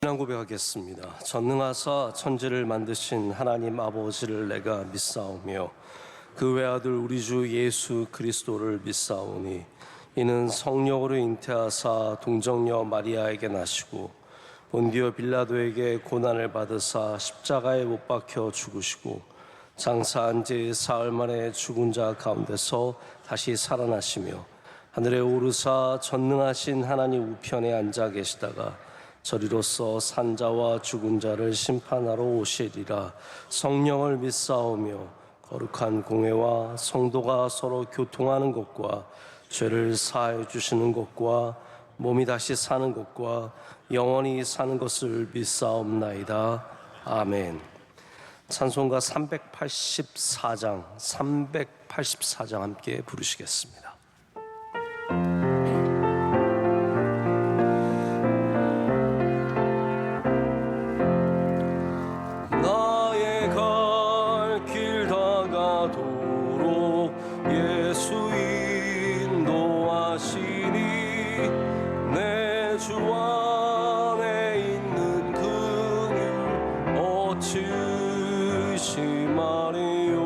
신앙 고백하겠습니다. 전능하사 천지를 만드신 하나님 아버지를 내가 믿사오며 그 외아들 우리 주 예수 그리스도를 믿사오니 이는 성령으로 잉태하사 동정녀 마리아에게 나시고 본디오 빌라도에게 고난을 받으사 십자가에 못 박혀 죽으시고 장사한 지 사흘 만에 죽은 자 가운데서 다시 살아나시며 하늘에 오르사 전능하신 하나님 우편에 앉아 계시다가 저리로서 산자와 죽은 자를 심판하러 오시리라. 성령을 믿사오며 거룩한 공회와 성도가 서로 교통하는 것과 죄를 사하여 주시는 것과 몸이 다시 사는 것과 영원히 사는 것을 믿사옵나이다. 아멘. 찬송가 384장 함께 부르시겠습니다. 나의 갈 길 다가도록 예수 인도하시니 내 주 안에 있는 긍휼 어찌 의심하리요.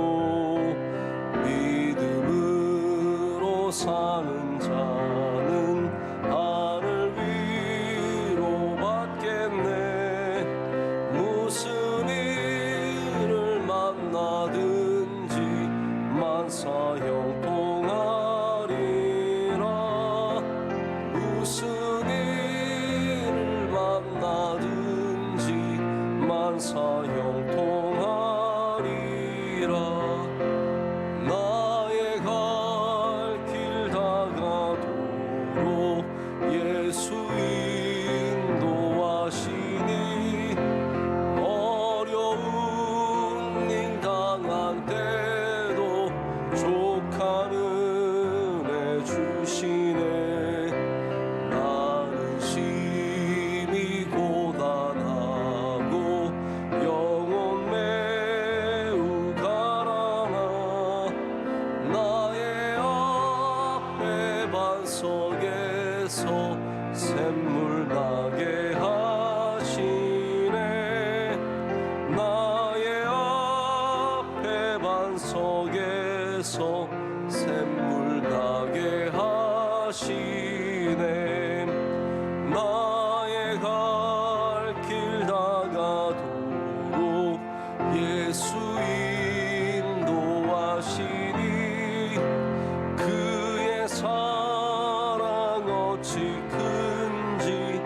믿음으로 사는 자는 하늘 위로 받겠네. 무슨 일을 만나든지 만사 형통하리라. 무슨 일을 만나든지 만사 형통하리라. 나의 갈 길 다가도록 예수 인도하시니 어려운 일 당한 때도 족한 은혜 주시네. 나는 심히 고단하고 영혼 매우 가라나. 나의 앞에 반석에서 샘물 나게 하시네. 나의 앞에 반석에서 샘물 나게 하시네. 나의 갈 길 다가도록 예수 인도하시니 그의 사랑 어찌 큰지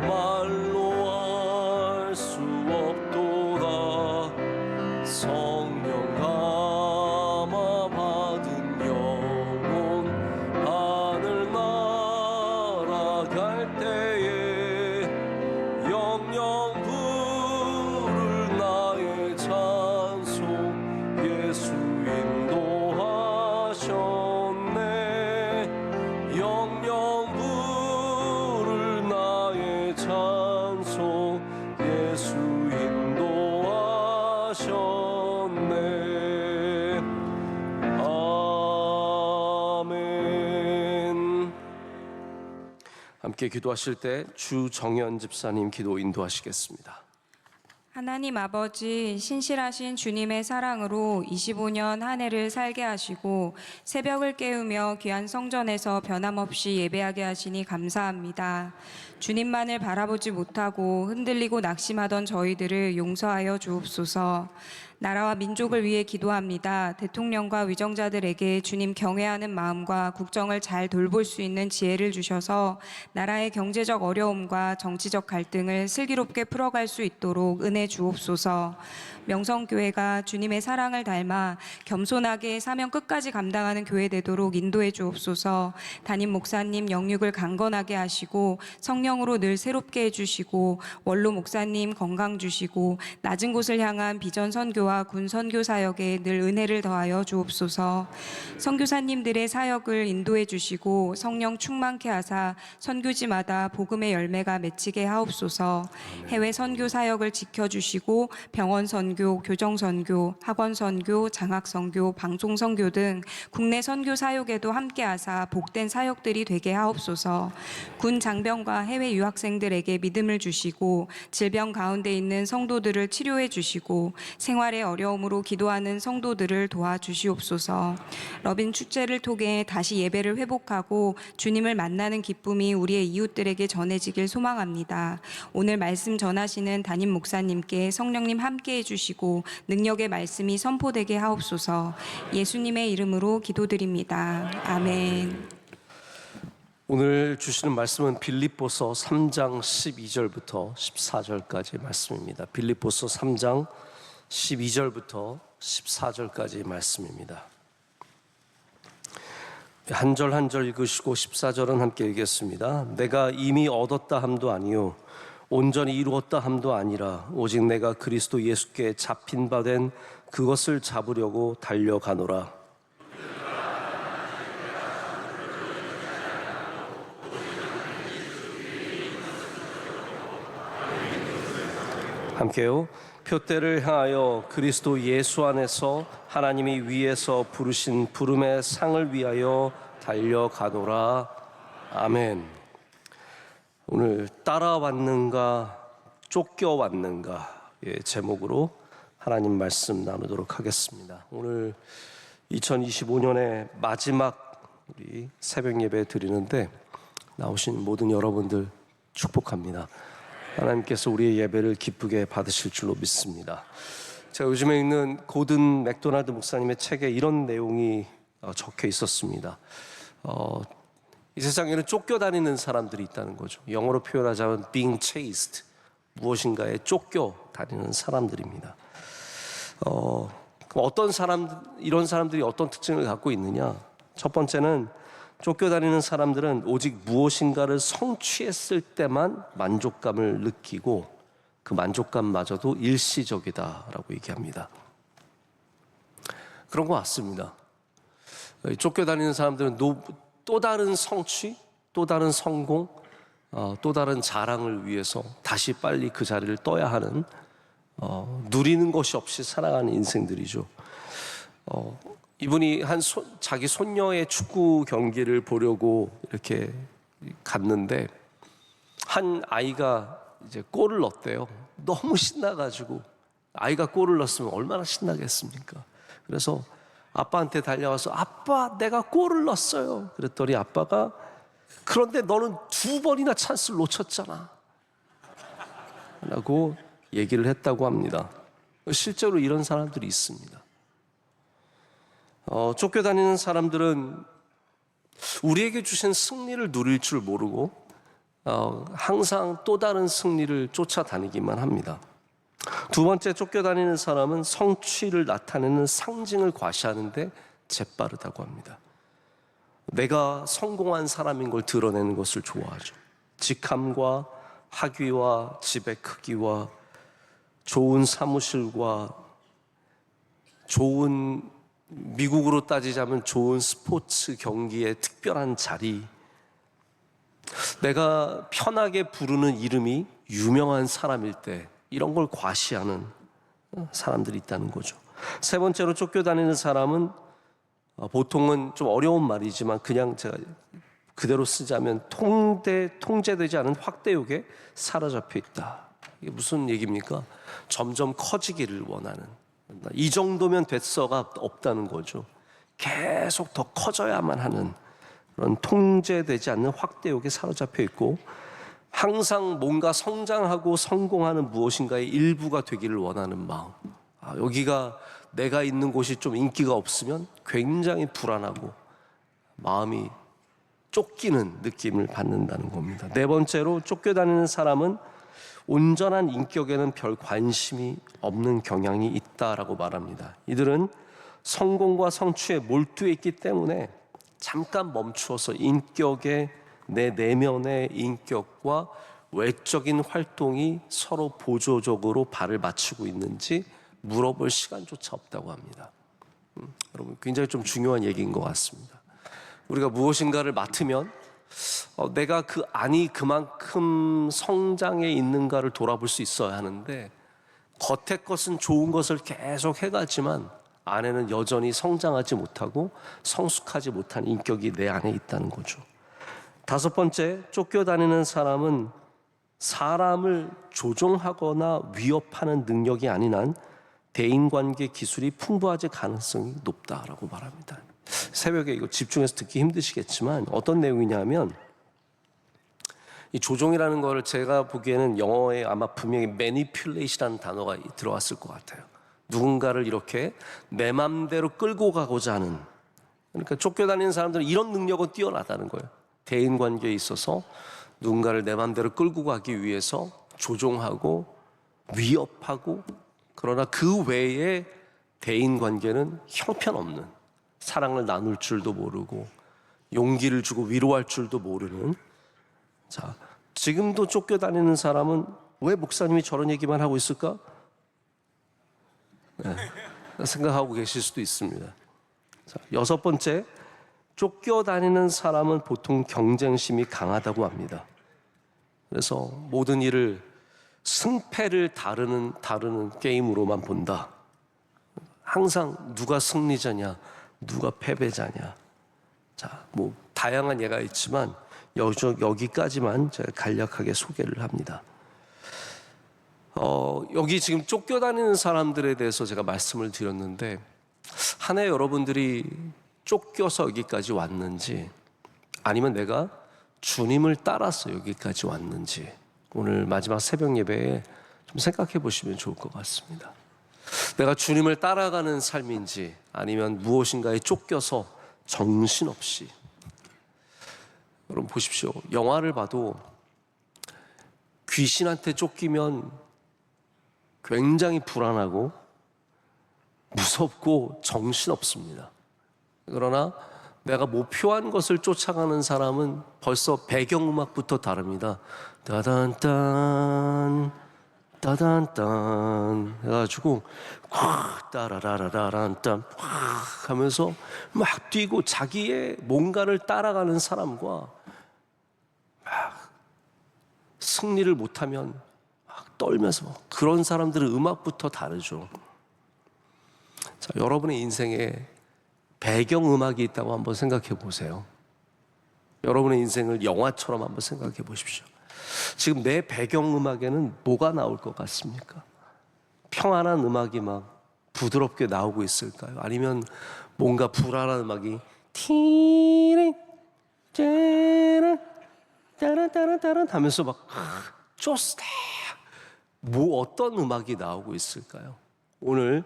말로 알 수 없도다. 성령 감화 받은 영혼 하늘 날아갈 때에 영영 부를 나의 찬송 예수 인도하셨네. 영영 부를 나의 찬송 예수 인도하셨네. 아멘. 함께 기도하실 때 주정연 집사님 기도 인도하시겠습니다. 하나님 아버지, 신실하신 주님의 사랑으로 25년 한 해를 살게 하시고 새벽을 깨우며 귀한 성전에서 변함없이 예배하게 하시니 감사합니다. 주님만을 바라보지 못하고 흔들리고 낙심하던 저희들을 용서하여 주옵소서. 나라와 민족을 위해 기도합니다. 대통령과 위정자들에게 주님 경외하는 마음과 국정을 잘 돌볼 수 있는 지혜를 주셔서 나라의 경제적 어려움과 정치적 갈등을 슬기롭게 풀어갈 수 있도록 은혜 주옵소서. 명성교회가 주님의 사랑을 닮아 겸손하게 사명 끝까지 감당하는 교회 되도록 인도해 주옵소서. 담임 목사님 영육을 강건하게 하시고 성령으로 늘 새롭게 해주시고 원로 목사님 건강 주시고 낮은 곳을 향한 비전 선교와 선교와 군 선교 사역에 늘 은혜를 더하여 주옵소서. 선교사님들의 사역을 인도해 주시고 성령 충만케 하사 선교지마다 복음의 열매가 맺히게 하옵소서. 해외 선교 사역을 지켜주시고 병원 선교, 교정 선교, 학원 선교, 장학 선교, 방송 선교 등 국내 선교 사역에도 함께하사 복된 사역들이 되게 하옵소서. 군 장병과 해외 유학생들에게 믿음을 주시고 질병 가운데 있는 성도들을 치료해 주시고 생활의 어려움으로 기도하는 성도들을 도와주시옵소서. 러빈 축제를 통해 다시 예배를 회복하고 주님을 만나는 기쁨이 우리의 이웃들에게 전해지길 소망합니다. 오늘 말씀 전하시는 담임 목사님께 성령님 함께해 주시고 능력의 말씀이 선포되게 하옵소서. 예수님의 이름으로 기도드립니다. 아멘. 오늘 주시는 말씀은 빌립보서 3장 12절부터 14절까지 말씀입니다. 빌립보서 3장 12절부터 14절까지 말씀입니다. 한 절 한 절 읽으시고 14절은 함께 읽겠습니다. 내가 이미 얻었다 함도 아니요 온전히 이루었다 함도 아니라 오직 내가 그리스도 예수께 잡힌 바 된 그것을 잡으려고 달려가노라. 함께요. 표대를 향하여 그리스도 예수 안에서 하나님이 위에서 부르신 부름의 상을 위하여 달려가노라. 아멘. 오늘 따라왔는가 쫓겨왔는가의 제목으로 하나님 말씀 나누도록 하겠습니다. 오늘 2025년의 마지막 우리 새벽 예배 드리는데 나오신 모든 여러분들 축복합니다. 하나님께서 우리의 예배를 기쁘게 받으실 줄로 믿습니다. 제가 요즘에 읽는 고든 맥도날드 목사님의 책에 이런 내용이 적혀 있었습니다. 이 세상에는 쫓겨다니는 사람들이 있다는 거죠. 영어로 표현하자면 being chased, 무엇인가에 쫓겨다니는 사람들입니다. 어떤 사람, 이런 사람들이 어떤 특징을 갖고 있느냐? 첫 번째는 쫓겨다니는 사람들은 오직 무엇인가를 성취했을 때만 만족감을 느끼고 그 만족감마저도 일시적이다라고 얘기합니다. 그런 것 같습니다. 쫓겨다니는 사람들은 또 다른 성취, 또 다른 성공, 또 다른 자랑을 위해서 다시 빨리 그 자리를 떠야 하는 누리는 것이 없이 살아가는 인생들이죠. 이분이 자기 손녀의 축구 경기를 보려고 이렇게 갔는데 한 아이가 이제 골을 넣었대요. 너무 신나가지고 아이가 골을 넣었으면 얼마나 신나겠습니까? 그래서 아빠한테 달려와서 아빠 내가 골을 넣었어요. 그랬더니 아빠가 그런데 너는 2번이나 찬스를 놓쳤잖아 라고 얘기를 했다고 합니다. 실제로 이런 사람들이 있습니다. 쫓겨다니는 사람들은 우리에게 주신 승리를 누릴 줄 모르고 항상 또 다른 승리를 쫓아다니기만 합니다. 두 번째, 쫓겨다니는 사람은 성취를 나타내는 상징을 과시하는데 재빠르다고 합니다. 내가 성공한 사람인 걸 드러내는 것을 좋아하죠. 직함과 학위와 집의 크기와 좋은 사무실과 좋은, 미국으로 따지자면 좋은 스포츠 경기의 특별한 자리, 내가 편하게 부르는 이름이 유명한 사람일 때 이런 걸 과시하는 사람들이 있다는 거죠. 세 번째로 쫓겨다니는 사람은 보통은 좀 어려운 말이지만 그냥 제가 그대로 쓰자면 통제되지 않은 확대욕에 사로잡혀 있다. 이게 무슨 얘기입니까? 점점 커지기를 원하는, 이 정도면 됐어가 없다는 거죠. 계속 더 커져야만 하는 그런 통제되지 않는 확대욕에 사로잡혀 있고, 항상 뭔가 성장하고 성공하는 무엇인가의 일부가 되기를 원하는 마음. 여기가 내가 있는 곳이 좀 인기가 없으면 굉장히 불안하고 마음이 쫓기는 느낌을 받는다는 겁니다. 네 번째로 쫓겨다니는 사람은 온전한 인격에는 별 관심이 없는 경향이 있다라고 말합니다. 이들은 성공과 성취에 몰두해 있기 때문에 잠깐 멈추어서 인격의, 내 내면의 인격과 외적인 활동이 서로 보조적으로 발을 맞추고 있는지 물어볼 시간조차 없다고 합니다. 여러분, 굉장히 좀 중요한 얘기인 것 같습니다. 우리가 무엇인가를 맡으면 내가 그 안이 그만큼 성장해 있는가를 돌아볼 수 있어야 하는데, 겉의 것은 좋은 것을 계속 해가지만 안에는 여전히 성장하지 못하고 성숙하지 못한 인격이 내 안에 있다는 거죠. 다섯 번째, 쫓겨다니는 사람은 사람을 조종하거나 위협하는 능력이 아닌 한 대인관계 기술이 풍부하지 가능성이 높다라고 말합니다. 새벽에 이거 집중해서 듣기 힘드시겠지만 어떤 내용이냐면, 이 조종이라는 걸 제가 보기에는 영어에 아마 분명히 manipulation이라는 단어가 들어왔을 것 같아요. 누군가를 이렇게 내 맘대로 끌고 가고자 하는, 그러니까 쫓겨다니는 사람들은 이런 능력은 뛰어나다는 거예요. 대인관계에 있어서 누군가를 내 맘대로 끌고 가기 위해서 조종하고 위협하고, 그러나 그 외에 대인관계는 형편없는, 사랑을 나눌 줄도 모르고 용기를 주고 위로할 줄도 모르는. 자, 지금도 쫓겨다니는 사람은 왜 목사님이 저런 얘기만 하고 있을까? 네, 생각하고 계실 수도 있습니다. 자, 여섯 번째, 쫓겨다니는 사람은 보통 경쟁심이 강하다고 합니다. 그래서 모든 일을 승패를 다루는 게임으로만 본다. 항상 누가 승리자냐, 누가 패배자냐. 자, 뭐 다양한 예가 있지만 여기까지만 제가 간략하게 소개를 합니다. 여기 지금 쫓겨다니는 사람들에 대해서 제가 말씀을 드렸는데, 한 해 여러분들이 쫓겨서 여기까지 왔는지, 아니면 내가 주님을 따라서 여기까지 왔는지, 오늘 마지막 새벽 예배에 좀 생각해 보시면 좋을 것 같습니다. 내가 주님을 따라가는 삶인지, 아니면 무엇인가에 쫓겨서 정신없이. 여러분 보십시오. 영화를 봐도 귀신한테 쫓기면 굉장히 불안하고 무섭고 정신없습니다. 그러나 내가 목표한 것을 쫓아가는 사람은 벌써 배경음악부터 다릅니다. 따단딴 따단딴 해가지고 확 따라라라란딴 확 하면서 막 뛰고, 자기의 뭔가를 따라가는 사람과 막 승리를 못하면 막 떨면서, 그런 사람들은 음악부터 다르죠. 자, 여러분의 인생에 배경음악이 있다고 한번 생각해 보세요. 여러분의 인생을 영화처럼 한번 생각해 보십시오. 지금 내 배경음악에는 뭐가 나올 것 같습니까? 평안한 음악이 막 부드럽게 나오고 있을까요? 아니면 뭔가 불안한 음악이 티링 짜란 따란따란따란 하면서 막 쪼스다, 뭐 어떤 음악이 나오고 있을까요? 오늘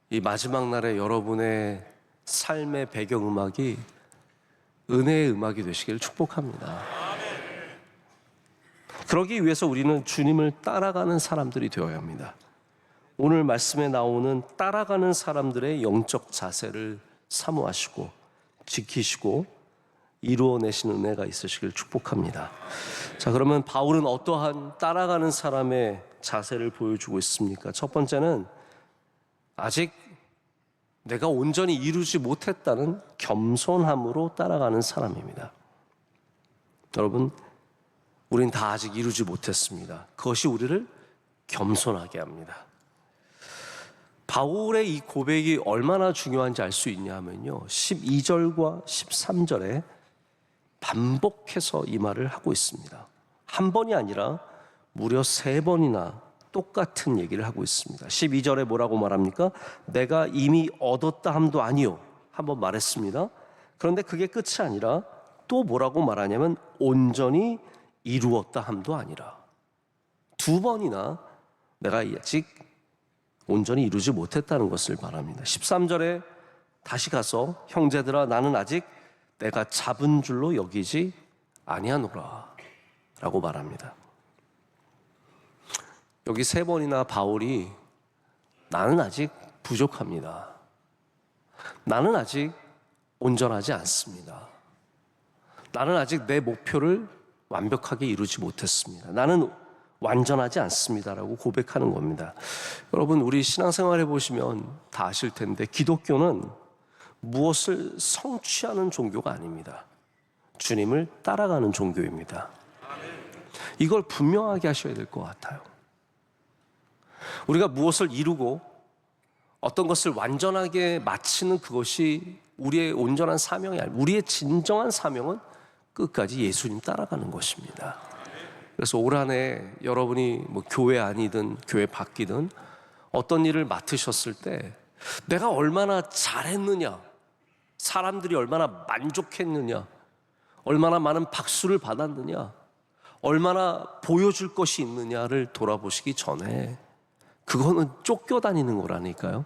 이 마지막 날에 여러분의 삶의 배경음악이 은혜의 음악이 되시기를 축복합니다. 그러기 위해서 우리는 주님을 따라가는 사람들이 되어야 합니다. 오늘 말씀에 나오는 따라가는 사람들의 영적 자세를 사모하시고 지키시고 이루어내시는 은혜가 있으시길 축복합니다. 자, 그러면 바울은 어떠한 따라가는 사람의 자세를 보여주고 있습니까? 첫 번째는 아직 내가 온전히 이루지 못했다는 겸손함으로 따라가는 사람입니다. 여러분, 우린 다 아직 이루지 못했습니다. 그것이 우리를 겸손하게 합니다. 바울의 이 고백이 얼마나 중요한지 알 수 있냐면요, 12절과 13절에 반복해서 이 말을 하고 있습니다. 한 번이 아니라 무려 3번이나 똑같은 얘기를 하고 있습니다. 12절에 뭐라고 말합니까? 내가 이미 얻었다 함도 아니요, 한번 말했습니다. 그런데 그게 끝이 아니라 또 뭐라고 말하냐면 온전히 이루었다 함도 아니라, 2번이나 내가 아직 온전히 이루지 못했다는 것을 말합니다. 13절에 다시 가서 형제들아 나는 아직 내가 잡은 줄로 여기지 아니하노라 라고 말합니다. 여기 3번이나 바울이 나는 아직 부족합니다, 나는 아직 온전하지 않습니다, 나는 아직 내 목표를 완벽하게 이루지 못했습니다, 나는 완전하지 않습니다라고 고백하는 겁니다. 여러분, 우리 신앙생활 해보시면 다 아실 텐데 기독교는 무엇을 성취하는 종교가 아닙니다. 주님을 따라가는 종교입니다. 이걸 분명하게 하셔야 될 것 같아요. 우리가 무엇을 이루고 어떤 것을 완전하게 마치는 그것이 우리의 온전한 사명이 아니고 우리의 진정한 사명은 끝까지 예수님 따라가는 것입니다. 그래서 올 한 해 여러분이 뭐 교회 아니든 교회 밖이든 어떤 일을 맡으셨을 때 내가 얼마나 잘했느냐, 사람들이 얼마나 만족했느냐, 얼마나 많은 박수를 받았느냐, 얼마나 보여줄 것이 있느냐를 돌아보시기 전에 그거는 쫓겨다니는 거라니까요.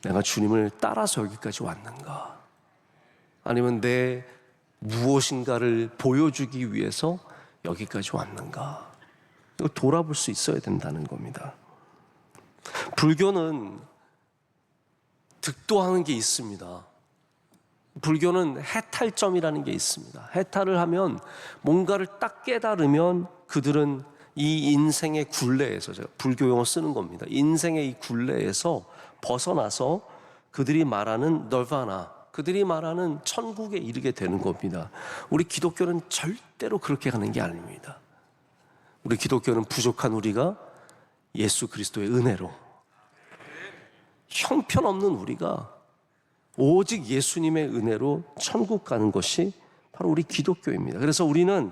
내가 주님을 따라서 여기까지 왔는가? 아니면 내 무엇인가를 보여주기 위해서 여기까지 왔는가? 이거 돌아볼 수 있어야 된다는 겁니다. 불교는 득도하는 게 있습니다. 불교는 해탈점이라는 게 있습니다. 해탈을 하면 뭔가를 딱 깨달으면 그들은 이 인생의 굴레에서, 제가 불교 용어 쓰는 겁니다. 인생의 이 굴레에서 벗어나서 그들이 말하는 너바나, 그들이 말하는 천국에 이르게 되는 겁니다. 우리 기독교는 절대로 그렇게 가는 게 아닙니다. 우리 기독교는 부족한 우리가 예수 그리스도의 은혜로, 형편없는 우리가 오직 예수님의 은혜로 천국 가는 것이 바로 우리 기독교입니다. 그래서 우리는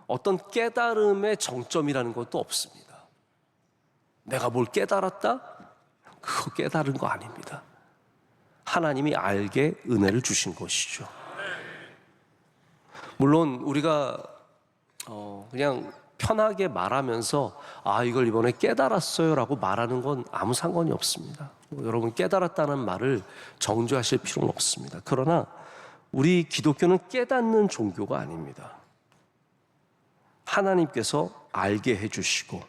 어떤 깨달음의 정점이라는 것도 없습니다. 내가 뭘 깨달았다? 그거 깨달은 거 아닙니다. 하나님이 알게 은혜를 주신 것이죠. 물론 우리가 그냥 편하게 말하면서 이걸 이번에 깨달았어요 라고 말하는 건 아무 상관이 없습니다. 여러분, 깨달았다는 말을 정죄하실 필요는 없습니다. 그러나 우리 기독교는 깨닫는 종교가 아닙니다. 하나님께서 알게 해주시고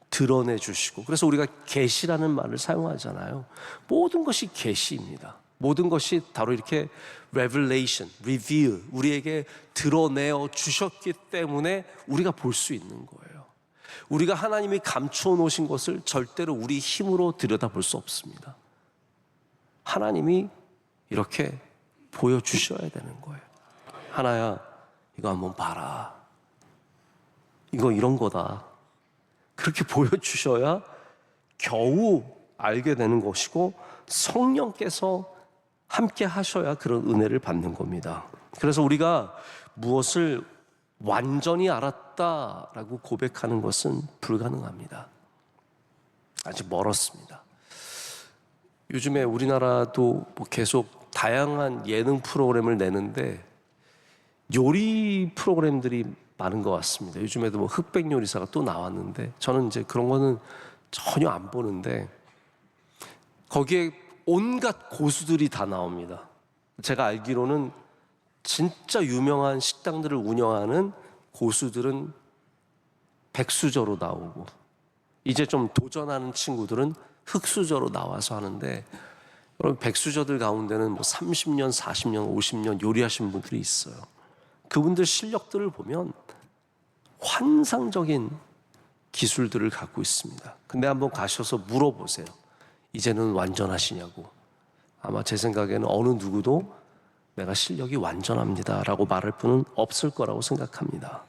드러내 주시고, 그래서 우리가 계시라는 말을 사용하잖아요. 모든 것이 계시입니다. 모든 것이 바로 이렇게 revelation, reveal, 우리에게 드러내어 주셨기 때문에 우리가 볼 수 있는 거예요. 우리가 하나님이 감추어 놓으신 것을 절대로 우리 힘으로 들여다볼 수 없습니다. 하나님이 이렇게 보여주셔야 되는 거예요. 하나야, 이거 한번 봐라. 이거 이런 거다. 그렇게 보여주셔야 겨우 알게 되는 것이고, 성령께서 함께 하셔야 그런 은혜를 받는 겁니다. 그래서 우리가 무엇을 완전히 알았다라고 고백하는 것은 불가능합니다. 아직 멀었습니다. 요즘에 우리나라도 계속 다양한 예능 프로그램을 내는데 요리 프로그램들이 많은 것 같습니다. 요즘에도 흑백 요리사가 또 나왔는데 저는 이제 그런 거는 전혀 안 보는데 거기에 온갖 고수들이 다 나옵니다. 제가 알기로는 진짜 유명한 식당들을 운영하는 고수들은 백수저로 나오고, 이제 좀 도전하는 친구들은 흑수저로 나와서 하는데, 여러분, 백수저들 가운데는 30년, 40년, 50년 요리하신 분들이 있어요. 그분들 실력들을 보면 환상적인 기술들을 갖고 있습니다. 근데 한번 가셔서 물어보세요. 이제는 완전하시냐고. 아마 제 생각에는 어느 누구도 내가 실력이 완전합니다 라고 말할 분은 없을 거라고 생각합니다.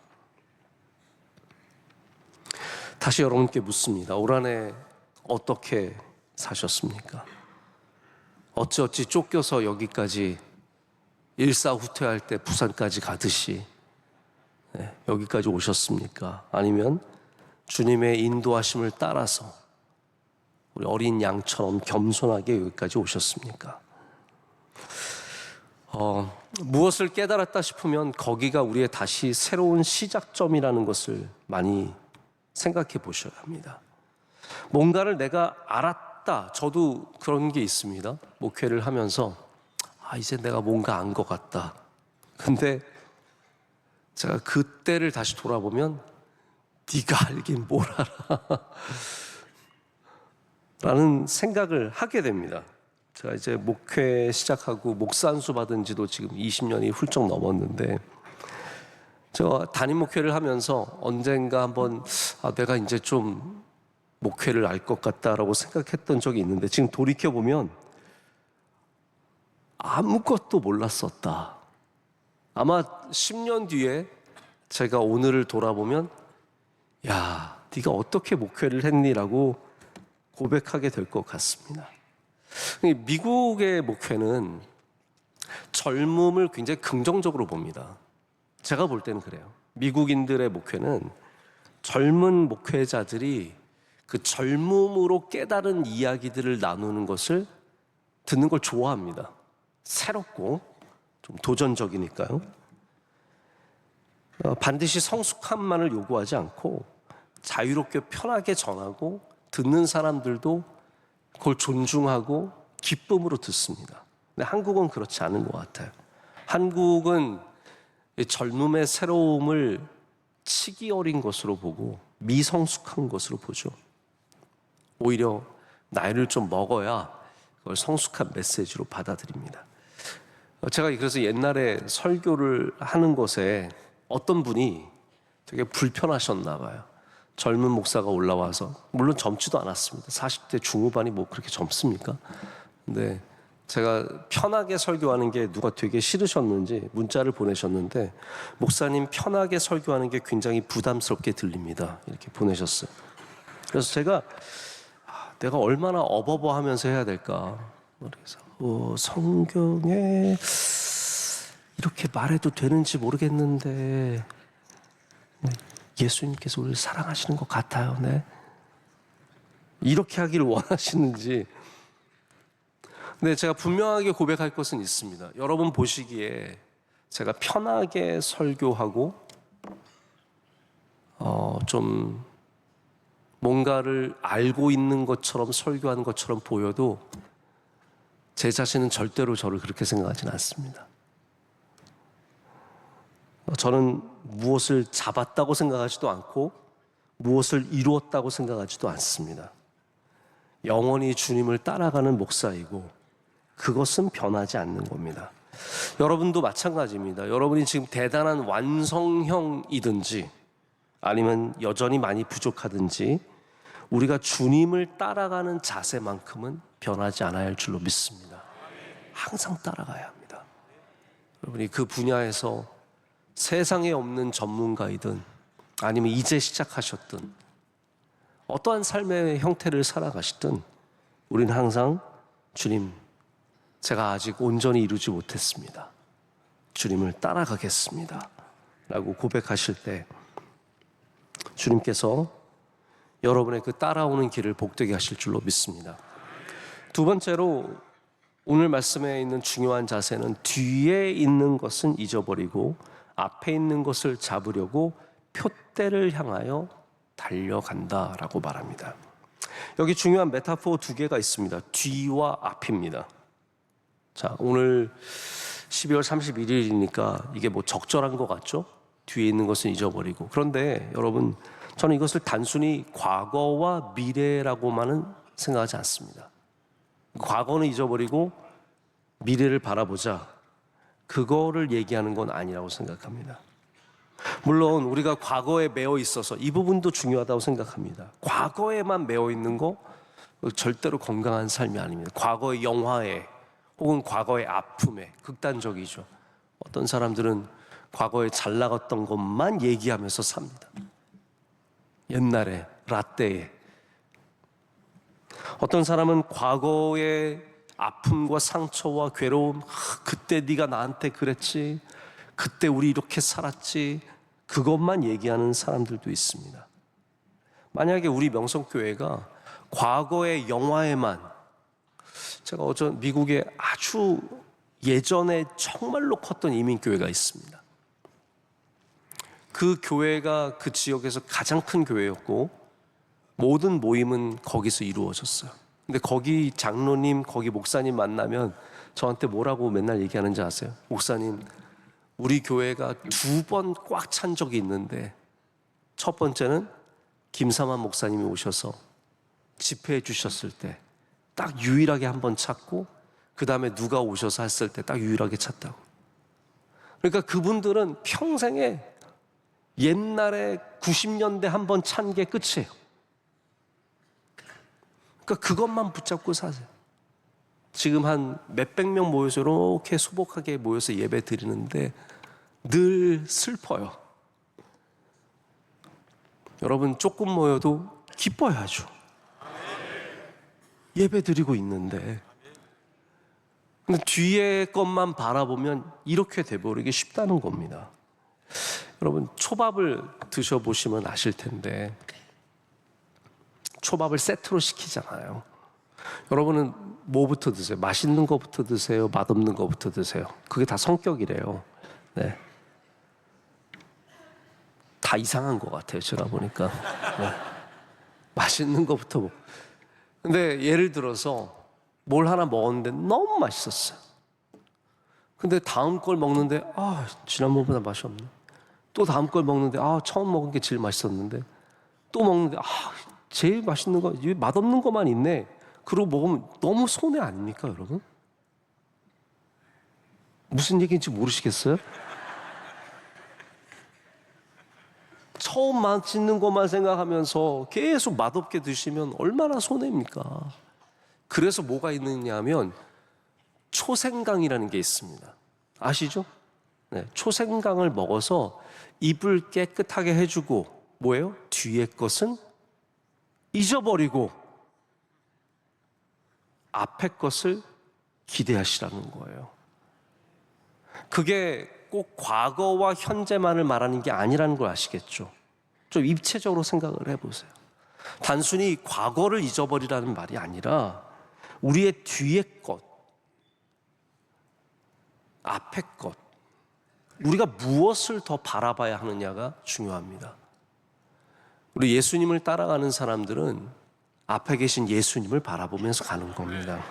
다시 여러분께 묻습니다. 올 한 해 어떻게 사셨습니까? 어찌어찌 쫓겨서 여기까지 일사후퇴할 때 부산까지 가듯이 여기까지 오셨습니까? 아니면 주님의 인도하심을 따라서 우리 어린 양처럼 겸손하게 여기까지 오셨습니까? 무엇을 깨달았다 싶으면 거기가 우리의 다시 새로운 시작점이라는 것을 많이 생각해 보셔야 합니다. 뭔가를 내가 알았다. 저도 그런 게 있습니다. 목회를 하면서 이제 내가 뭔가 안 것 같다. 근데 제가 그때를 다시 돌아보면 네가 알긴 뭘 알아 라는 생각을 하게 됩니다. 제가 이제 목회 시작하고 목사 안수 받은 지도 지금 20년이 훌쩍 넘었는데 제가 담임 목회를 하면서 언젠가 한번 내가 이제 좀 목회를 알 것 같다라고 생각했던 적이 있는데, 지금 돌이켜보면 아무것도 몰랐었다. 아마 10년 뒤에 제가 오늘을 돌아보면 야, 네가 어떻게 목회를 했니라고 고백하게 될 것 같습니다. 미국의 목회는 젊음을 굉장히 긍정적으로 봅니다. 제가 볼 때는 그래요. 미국인들의 목회는 젊은 목회자들이 그 젊음으로 깨달은 이야기들을 나누는 것을 듣는 걸 좋아합니다. 새롭고 좀 도전적이니까요. 반드시 성숙함만을 요구하지 않고 자유롭게 편하게 전하고 듣는 사람들도 그걸 존중하고 기쁨으로 듣습니다. 근데 한국은 그렇지 않은 것 같아요. 한국은 젊음의 새로움을 치기 어린 것으로 보고 미성숙한 것으로 보죠. 오히려 나이를 좀 먹어야 그걸 성숙한 메시지로 받아들입니다. 제가 그래서 옛날에 설교를 하는 것에 어떤 분이 되게 불편하셨나 봐요. 젊은 목사가 올라와서, 물론 젊지도 않았습니다. 40대 중후반이 뭐 그렇게 젊습니까? 근데 제가 편하게 설교하는 게 누가 되게 싫으셨는지 문자를 보내셨는데, 목사님 편하게 설교하는 게 굉장히 부담스럽게 들립니다, 이렇게 보내셨어요. 그래서 제가 내가 얼마나 어버버하면서 해야 될까, 그래서 성경에 이렇게 말해도 되는지 모르겠는데 예수님께서 우리를 사랑하시는 것 같아요. 네. 이렇게 하기를 원하시는지. 근데 제가 분명하게 고백할 것은 있습니다. 여러분 보시기에 제가 편하게 설교하고 좀 뭔가를 알고 있는 것처럼 설교하는 것처럼 보여도 제 자신은 절대로 저를 그렇게 생각하지는 않습니다. 저는 무엇을 잡았다고 생각하지도 않고 무엇을 이루었다고 생각하지도 않습니다. 영원히 주님을 따라가는 목사이고 그것은 변하지 않는 겁니다. 여러분도 마찬가지입니다. 여러분이 지금 대단한 완성형이든지 아니면 여전히 많이 부족하든지 우리가 주님을 따라가는 자세만큼은 변하지 않아야 할 줄로 믿습니다. 항상 따라가야 합니다. 여러분이 그 분야에서 세상에 없는 전문가이든 아니면 이제 시작하셨든 어떠한 삶의 형태를 살아가시든 우리는 항상 주님, 제가 아직 온전히 이루지 못했습니다. 주님을 따라가겠습니다 라고 고백하실 때 주님께서 여러분의 그 따라오는 길을 복되게 하실 줄로 믿습니다. 두 번째로 오늘 말씀에 있는 중요한 자세는 뒤에 있는 것은 잊어버리고 앞에 있는 것을 잡으려고 표대를 향하여 달려간다라고 말합니다. 여기 중요한 메타포 두 개가 있습니다. 뒤와 앞입니다. 자, 오늘 12월 31일이니까 이게 뭐 적절한 것 같죠? 뒤에 있는 것은 잊어버리고. 그런데 여러분, 저는 이것을 단순히 과거와 미래라고만은 생각하지 않습니다. 과거는 잊어버리고 미래를 바라보자, 그거를 얘기하는 건 아니라고 생각합니다. 물론 우리가 과거에 매여 있어서 이 부분도 중요하다고 생각합니다. 과거에만 매여 있는 거 절대로 건강한 삶이 아닙니다. 과거의 영화에 혹은 과거의 아픔에 극단적이죠. 어떤 사람들은 과거에 잘 나갔던 것만 얘기하면서 삽니다. 옛날에 라떼에. 어떤 사람은 과거의 아픔과 상처와 괴로움, 그때 네가 나한테 그랬지, 그때 우리 이렇게 살았지, 그것만 얘기하는 사람들도 있습니다. 만약에 우리 명성교회가 과거의 영화에만, 제가 미국에 아주 예전에 정말로 컸던 이민교회가 있습니다. 그 교회가 그 지역에서 가장 큰 교회였고 모든 모임은 거기서 이루어졌어요. 근데 거기 장로님, 거기 목사님 만나면 저한테 뭐라고 맨날 얘기하는지 아세요? 목사님, 우리 교회가 2번 꽉 찬 적이 있는데 첫 번째는 김삼환 목사님이 오셔서 집회해 주셨을 때 딱 유일하게 한 번 찼고, 그 다음에 누가 오셔서 했을 때 딱 유일하게 찼다고. 그러니까 그분들은 평생에 옛날에 90년대 한 번 찬 게 끝이에요. 그러니까 그것만 붙잡고 사세요. 지금 한 몇백 명 모여서 이렇게 소복하게 모여서 예배 드리는데 늘 슬퍼요. 여러분 조금 모여도 기뻐야죠. 예배 드리고 있는데. 근데 뒤에 것만 바라보면 이렇게 돼버리기 쉽다는 겁니다. 여러분 초밥을 드셔보시면 아실 텐데 초밥을 세트로 시키잖아요. 여러분은 뭐부터 드세요? 맛있는 거부터 드세요? 맛없는 거부터 드세요? 그게 다 성격이래요. 네. 다 이상한 것 같아요, 제가 보니까. 네. 맛있는 거부터 먹고. 근데 예를 들어서 뭘 하나 먹었는데 너무 맛있었어요. 근데 다음 걸 먹는데 지난번보다 맛이 없네. 또 다음 걸 먹는데 처음 먹은 게 제일 맛있었는데 또 먹는데 제일 맛있는 거, 맛없는 것만 있네. 그러고 먹으면 너무 손해 아닙니까, 여러분? 무슨 얘기인지 모르시겠어요? 처음 맛있는 것만 생각하면서 계속 맛없게 드시면 얼마나 손해입니까? 그래서 뭐가 있느냐 하면 초생강이라는 게 있습니다. 아시죠? 네, 초생강을 먹어서 입을 깨끗하게 해주고 뭐예요? 뒤에 것은 잊어버리고 앞에 것을 기대하시라는 거예요. 그게 꼭 과거와 현재만을 말하는 게 아니라는 걸 아시겠죠? 좀 입체적으로 생각을 해보세요. 단순히 과거를 잊어버리라는 말이 아니라 우리의 뒤에 것, 앞에 것, 우리가 무엇을 더 바라봐야 하느냐가 중요합니다. 우리 예수님을 따라가는 사람들은 앞에 계신 예수님을 바라보면서 가는 겁니다.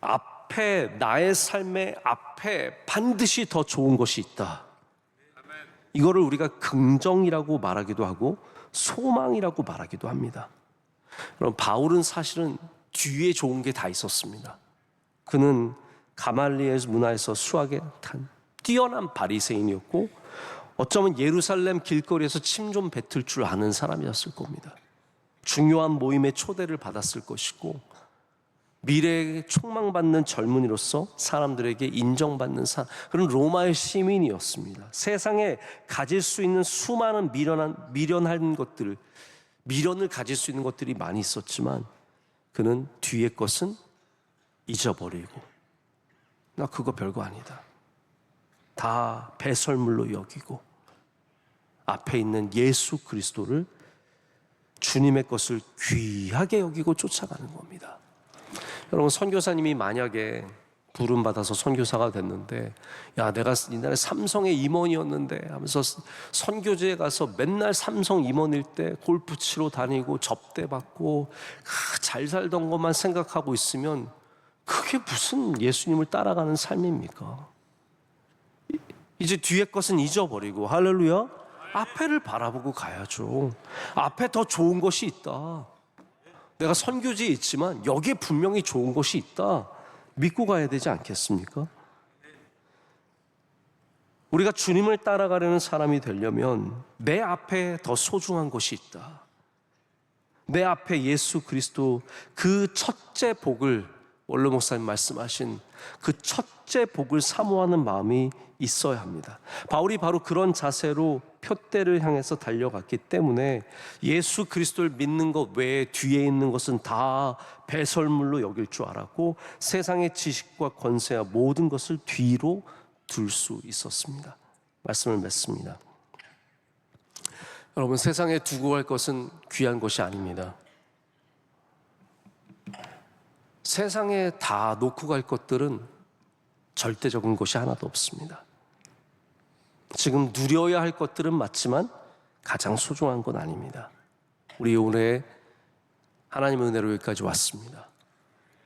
앞에, 나의 삶의 앞에 반드시 더 좋은 것이 있다. 이거를 우리가 긍정이라고 말하기도 하고 소망이라고 말하기도 합니다. 그럼 바울은 사실은 뒤에 좋은 게 다 있었습니다. 그는 가말리엘 문화에서 수학에 탄 뛰어난 바리새인이었고 어쩌면 예루살렘 길거리에서 침 좀 뱉을 줄 아는 사람이었을 겁니다. 중요한 모임에 초대를 받았을 것이고 미래에 촉망받는 젊은이로서 사람들에게 인정받는 그런 로마의 시민이었습니다. 세상에 가질 수 있는 수많은 미련한 것들, 미련을 가질 수 있는 것들이 많이 있었지만 그는 뒤에 것은 잊어버리고 나 그거 별거 아니다. 다 배설물로 여기고 앞에 있는 예수 그리스도를 주님의 것을 귀하게 여기고 쫓아가는 겁니다. 여러분 선교사님이 만약에 부름받아서 선교사가 됐는데 내가 옛날에 삼성의 임원이었는데 하면서 선교지에 가서 맨날 삼성 임원일 때 골프 치러 다니고 접대받고 잘 살던 것만 생각하고 있으면 그게 무슨 예수님을 따라가는 삶입니까? 이제 뒤에 것은 잊어버리고 할렐루야 앞에를 바라보고 가야죠. 앞에 더 좋은 것이 있다. 내가 선교지에 있지만 여기에 분명히 좋은 것이 있다. 믿고 가야 되지 않겠습니까? 우리가 주님을 따라가려는 사람이 되려면 내 앞에 더 소중한 것이 있다. 내 앞에 예수 그리스도 그 첫째 복을 원로 목사님 말씀하신 그 첫째 복을 사모하는 마음이 있어야 합니다. 바울이 바로 그런 자세로 표대를 향해서 달려갔기 때문에 예수 그리스도를 믿는 것 외에 뒤에 있는 것은 다 배설물로 여길 줄 알았고 세상의 지식과 권세와 모든 것을 뒤로 둘 수 있었습니다. 말씀을 맺습니다. 여러분 세상에 두고 갈 것은 귀한 것이 아닙니다. 세상에 다 놓고 갈 것들은 절대적인 것이 하나도 없습니다. 지금 누려야 할 것들은 맞지만 가장 소중한 건 아닙니다. 우리 오늘 하나님의 은혜로 여기까지 왔습니다.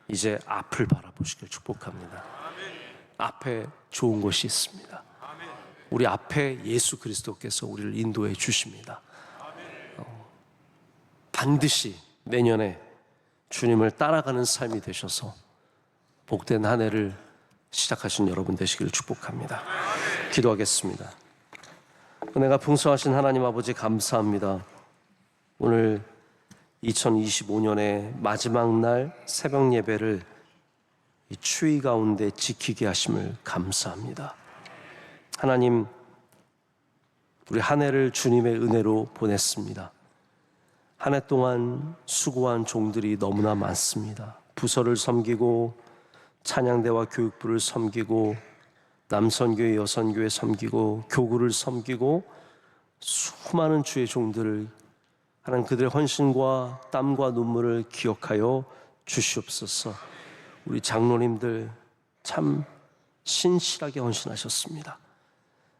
이제 앞을 바라보시길 축복합니다. 앞에 좋은 것이 있습니다. 우리 앞에 예수 그리스도께서 우리를 인도해 주십니다. 반드시 내년에 주님을 따라가는 삶이 되셔서 복된 한 해를 시작하신 여러분 되시기를 축복합니다. 기도하겠습니다. 은혜가 풍성하신 하나님 아버지 감사합니다. 오늘 2025년의 마지막 날 새벽 예배를 이 추위 가운데 지키게 하심을 감사합니다. 하나님, 우리 한 해를 주님의 은혜로 보냈습니다. 한 해 동안 수고한 종들이 너무나 많습니다. 부서를 섬기고 찬양대와 교육부를 섬기고 남선교회 여선교회 섬기고 교구를 섬기고 수많은 주의 종들을 하나님 그들의 헌신과 땀과 눈물을 기억하여 주시옵소서. 우리 장로님들 참 신실하게 헌신하셨습니다.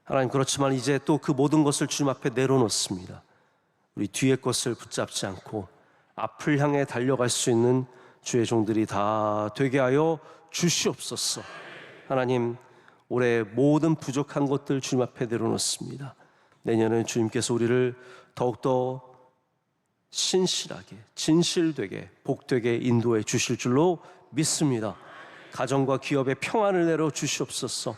하나님, 그렇지만 이제 또 그 모든 것을 주님 앞에 내려놓습니다. 우리 뒤의 것을 붙잡지 않고 앞을 향해 달려갈 수 있는 주의 종들이 다 되게 하여 주시옵소서. 하나님, 올해 모든 부족한 것들 주님 앞에 내려놓습니다. 내년에 주님께서 우리를 더욱더 신실하게, 진실되게, 복되게 인도해 주실 줄로 믿습니다. 가정과 기업에 평안을 내려 주시옵소서.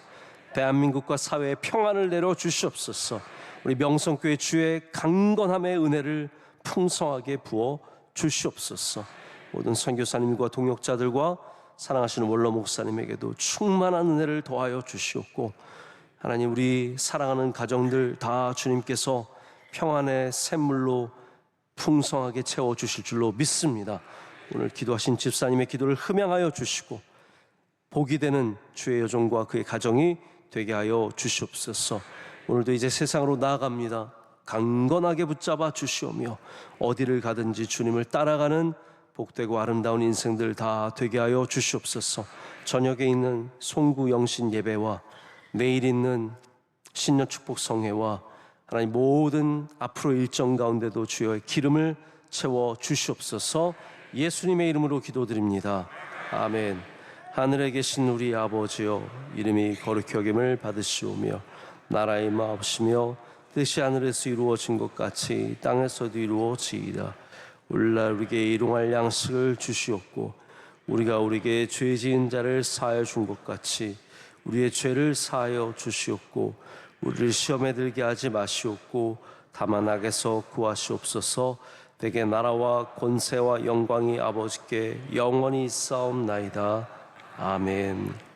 대한민국과 사회에 평안을 내려 주시옵소서. 우리 명성교회 주의 강건함의 은혜를 풍성하게 부어 주시옵소서. 모든 선교사님과 동역자들과 사랑하시는 원로 목사님에게도 충만한 은혜를 더하여 주시옵고, 하나님, 우리 사랑하는 가정들 다 주님께서 평안의 샘물로 풍성하게 채워주실 줄로 믿습니다. 오늘 기도하신 집사님의 기도를 흠양하여 주시고 복이 되는 주의 여종과 그의 가정이 되게 하여 주시옵소서. 오늘도 이제 세상으로 나아갑니다. 강건하게 붙잡아 주시오며 어디를 가든지 주님을 따라가는 복되고 아름다운 인생들 다 되게 하여 주시옵소서. 저녁에 있는 송구 영신 예배와 내일 있는 신년 축복 성회와 하나님 모든 앞으로 일정 가운데도 주여 기름을 채워 주시옵소서. 예수님의 이름으로 기도드립니다. 아멘. 하늘에 계신 우리 아버지여, 이름이 거룩히 여김을 받으시오며 나라의 임하옵시며 뜻이 하늘에서 이루어진 것 같이 땅에서도 이루어지이다. 오늘날 우리에게 일용할 양식을 주시옵고 우리가 우리에게 죄 지은 자를 사하여 준 것 같이 우리의 죄를 사하여 주시옵고 우리를 시험에 들게 하지 마시옵고 다만 악에서 구하시옵소서. 내게 나라와 권세와 영광이 아버지께 영원히 있사옵나이다. 아멘.